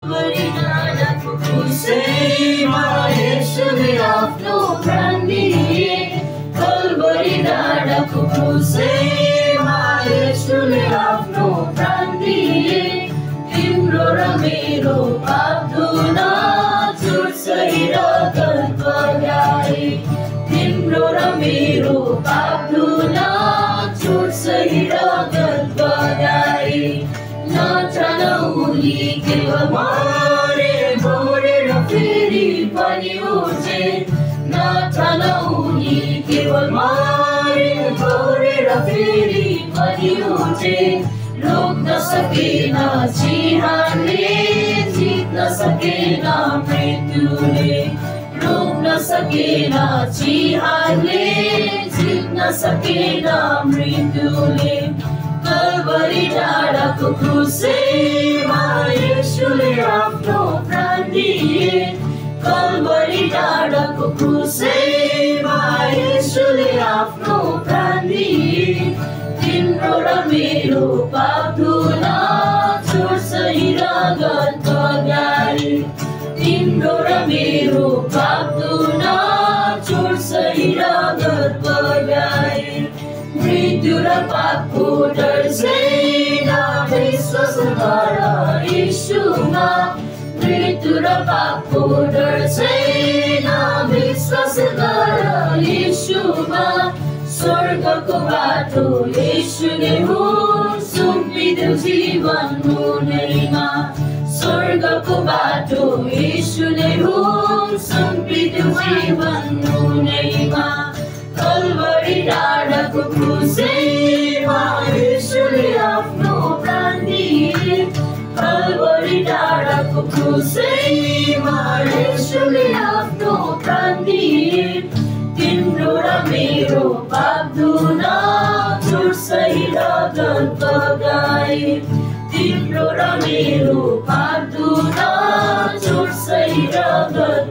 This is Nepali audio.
बलिदानको क्रुसैमा येशूले आफ्नो प्राण दिए कल्वरी डाँडाको क्रुसैमा येशूले आफ्नो प्राण दिए तिम्रो र मेरो पाप धुन छुट्छै रगत बगाए तिम्रो र मेरो पाप धुन छुट्छै रगत बगाए नजान उनी केवल मरे मरेर फेरि पनि उठे नजान उनी केवल मरे मरेर फेरि पनि उठे रोक्न सकेन चिहानले जित्न सकेन मृत्युले रोक्न सकेन चिहानले जित्न सकेन मृत्युले कल्वरी डाँडाको क्रुसैमा येशूले आफ्नो प्राण दिए कल्वरी डाँडाको क्रुसैमा येशूले आफ्नो प्राण दिए तिम्रो र मेरो पाप धुन छुट्छै रगत बगाए तिम्रो र मेरो पाप धुन छुट्छै रगत बगाए मृत्यु र पापको डर छैन विश्वास गर यीशुमा मृत्यु र पापको डर छैन विश्वास गर यीशुमा स्वर्गको बाटो यीशु नै हुन् सुम्पिदेऊ जीवन हुँदैमा स्वर्गको बाटो यीशु नै हुन् सुम्पिदेऊ जीवन हुँदैमा कल्वरी डाँडाको क्रुसैमा येशूले आफ्नो प्राण दिए कल्वरी डाँडाको क्रुसैमा येशूले आफ्नो प्राण दिए तिम्रो र मेरो पाप धुन छुट्छै रगत बगाए तिम्रो र मेरो पाप धुन छुट्छै रगत